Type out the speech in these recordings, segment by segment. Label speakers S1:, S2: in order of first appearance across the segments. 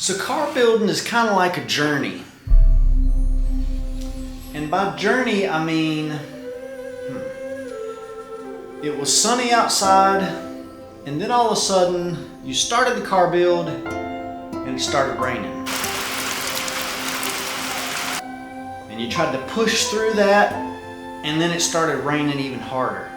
S1: So car building is kind of like a journey. And by journey, I mean, it was sunny outside, and then all of a sudden, you started the car build, and it started raining. And you tried to push through that, and then it started raining even harder.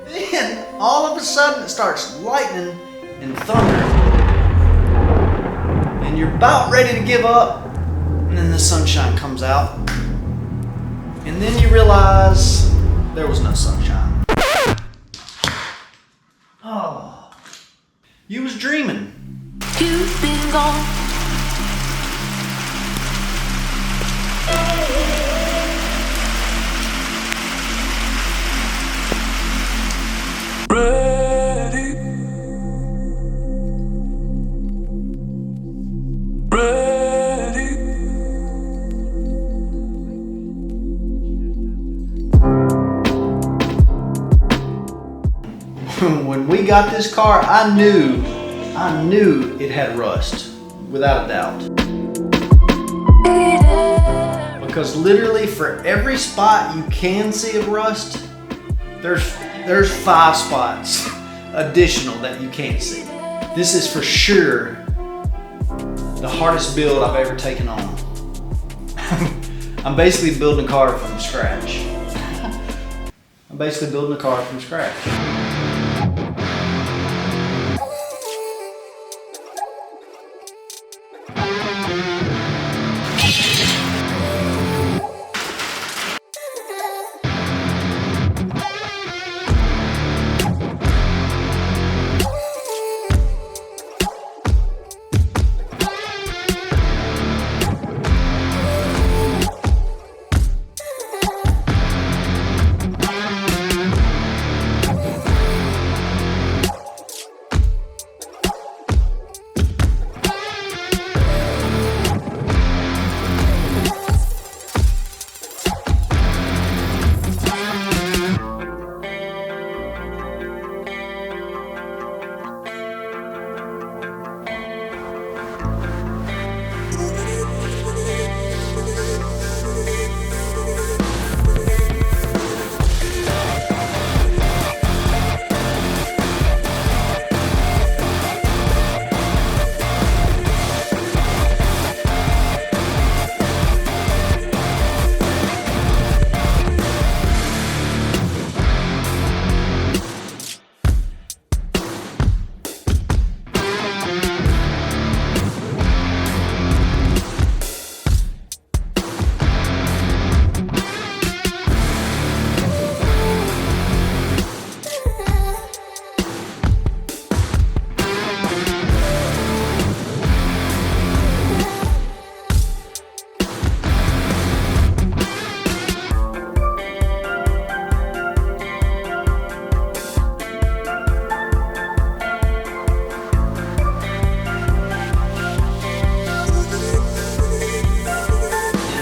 S1: Then, all of a sudden, it starts lightning and thunder. And you're about ready to give up, and then the sunshine comes out. And then you realize there was no sunshine. Oh, you was dreaming.
S2: You've been gone. Ready. Ready.
S1: When we got this car, I knew it had rust, without a doubt. Because literally for every spot you can see of rust, there's 5 spots additional that you can't see. This is for sure the hardest build I've ever taken on. I'm basically building a car from scratch.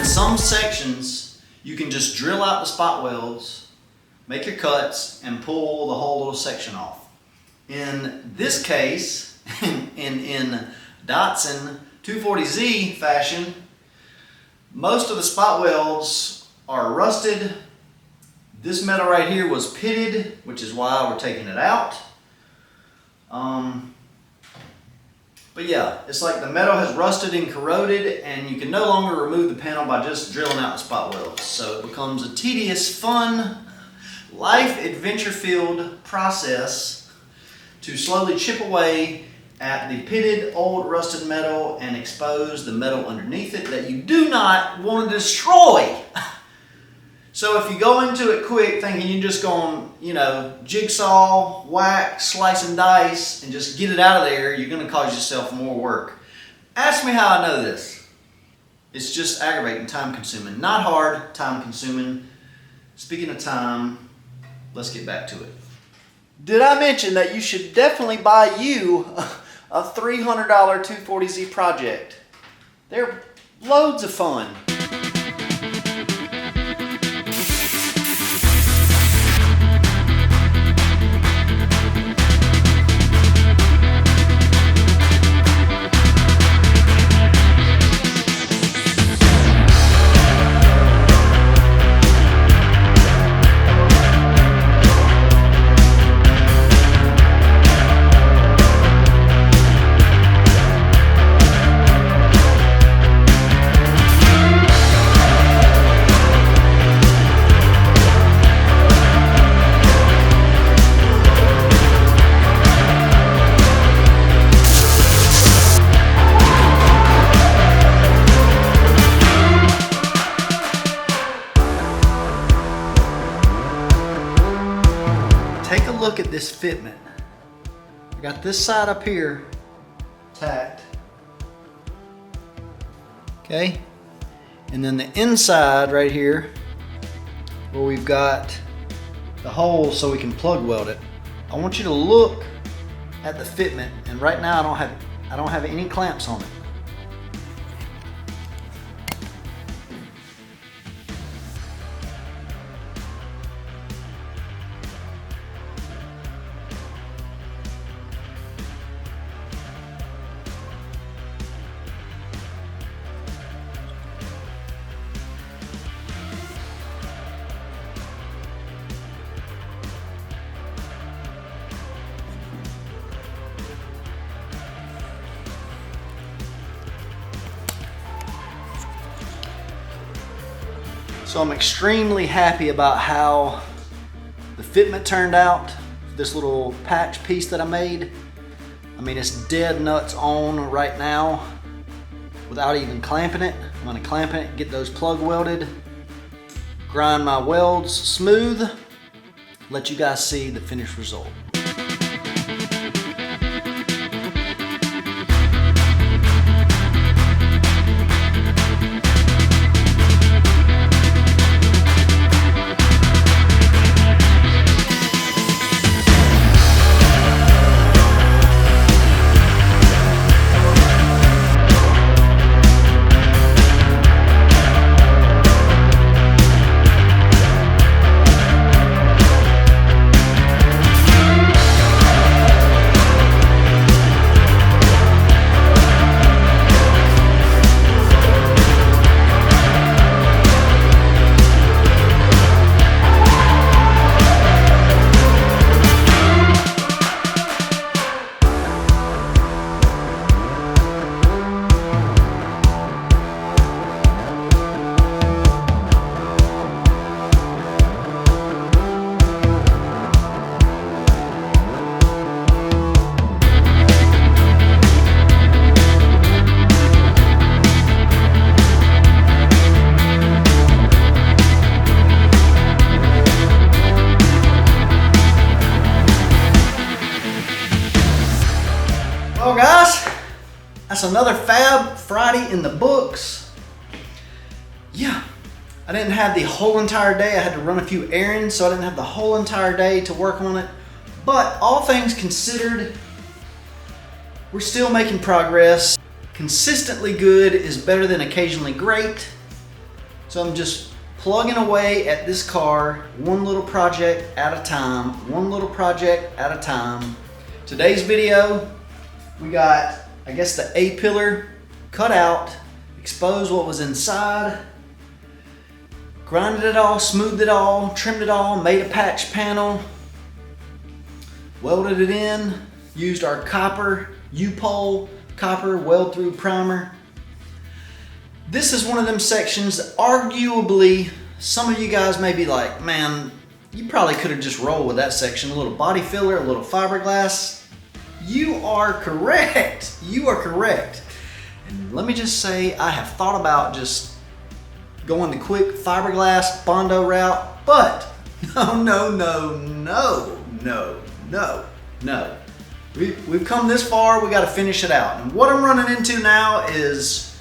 S1: Some sections you can just drill out the spot welds, make your cuts, and pull the whole little section off. In this case, in Datsun 240Z fashion, most of the spot welds are rusted. This metal right here was pitted, which is why we're taking it out. But yeah, it's like the metal has rusted and corroded, and you can no longer remove the panel by just drilling out the spot welds. So it becomes a tedious, fun, life adventure-filled process to slowly chip away at the pitted, old, rusted metal and expose the metal underneath it that you do not want to destroy. So if you go into it quick thinking you're just going, jigsaw, whack, slice and dice, and just get it out of there, you're going to cause yourself more work. Ask me how I know this. It's just aggravating, time consuming. Not hard, time consuming. Speaking of time, let's get back to it. Did I mention that you should definitely buy you a $300 240Z project? They're loads of fun. this fitment. I got this side up here tacked. Okay, and then the inside right here, where we've got the hole so we can plug weld it. I want you to look at the fitment, and right now I don't have any clamps on it. So I'm extremely happy about how the fitment turned out. This little patch piece that I made. I mean, it's dead nuts on right now without even clamping it. I'm gonna clamp it, get those plug welded, grind my welds smooth, let you guys see the finished result. Well guys, that's another Fab Friday in the books. Yeah, I didn't have the whole entire day. I had to run a few errands, so I didn't have the whole entire day to work on it. But all things considered, we're still making progress. Consistently good is better than occasionally great. So I'm just plugging away at this car, one little project at a time, one little project at a time. Today's video, we got, I guess, the A-pillar cut out, exposed what was inside, grinded it all, smoothed it all, trimmed it all, made a patch panel, welded it in, used our copper U-pole, copper weld through primer. This is one of them sections that arguably some of you guys may be like, man, you probably could have just rolled with that section, a little body filler, a little fiberglass. You are correct. You are correct. And let me just say, I have thought about just going the quick fiberglass Bondo route, but no. We've come this far, we got to finish it out. And what I'm running into now is,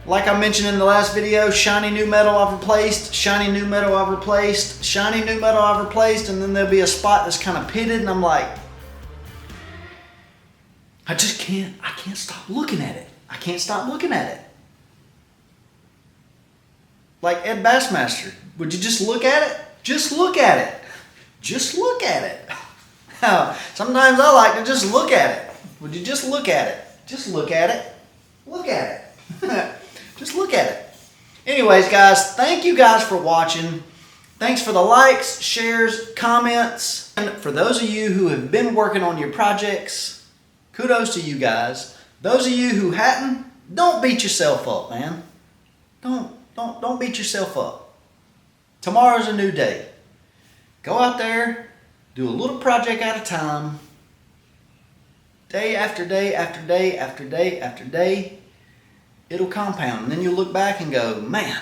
S1: like I mentioned in the last video, shiny new metal I've replaced, shiny new metal I've replaced, shiny new metal I've replaced, and then there'll be a spot that's kind of pitted, and I'm like, I can't stop looking at it. I can't stop looking at it. Like Ed Bassmaster, would you just look at it? Just look at it. Just look at it. Sometimes I like to just look at it. Would you just look at it? Just look at it. Look at it. Just look at it. Anyways, guys, thank you guys for watching. Thanks for the likes, shares, comments. And for those of you who have been working on your projects, kudos to you guys. Those of you who hadn't, don't beat yourself up, man. Don't beat yourself up. Tomorrow's a new day. Go out there, do a little project at a time. Day after day after day after day after day, it'll compound. And then you'll look back and go, man,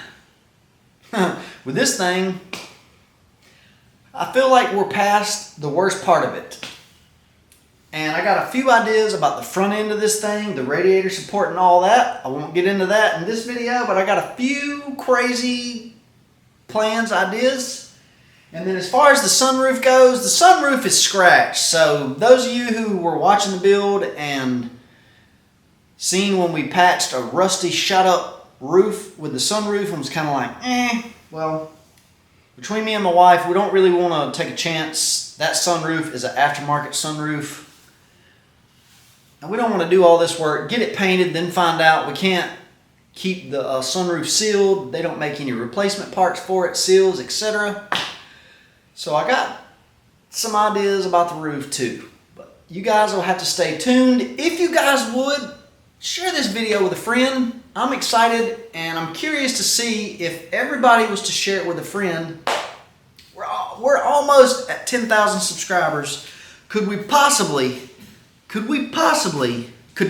S1: with this thing, I I feel like we're past the worst part of it. And I got a few ideas about the front end of this thing, the radiator support and all that. I won't get into that in this video, but I got a few crazy plans, ideas. And then as far as the sunroof goes, the sunroof is scratched. So those of you who were watching the build and seen when we patched a rusty shut up roof with the sunroof and was kind of like, well, between me and my wife, we don't really want to take a chance. That sunroof is an aftermarket sunroof. And we don't want to do all this work, get it painted, then find out we can't keep the sunroof sealed. They don't make any replacement parts for it, seals, etc. So I got some ideas about the roof too. But you guys will have to stay tuned. If you guys would, share this video with a friend. I'm excited and I'm curious to see if everybody was to share it with a friend. We're almost at 10,000 subscribers. Could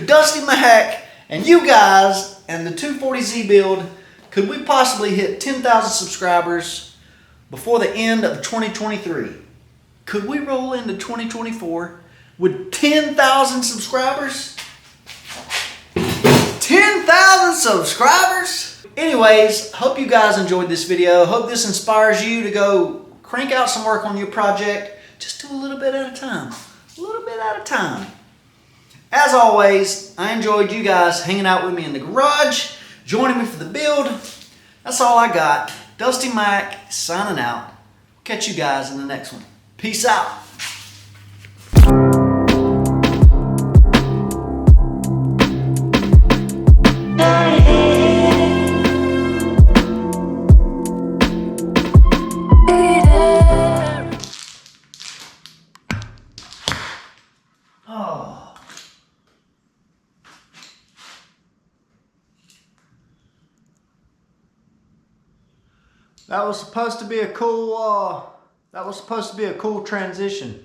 S1: Dusty Mahack and you guys and the 240Z build, could we possibly hit 10,000 subscribers before the end of 2023? Could we roll into 2024 with 10,000 subscribers? 10,000 subscribers? Anyways, hope you guys enjoyed this video. Hope this inspires you to go crank out some work on your project. Just do a little bit at a time. A little bit at a time. As always, I enjoyed you guys hanging out with me in the garage, joining me for the build. That's all I got. Dusty Mac signing out. Catch you guys in the next one. Peace out. That was supposed to be a cool transition.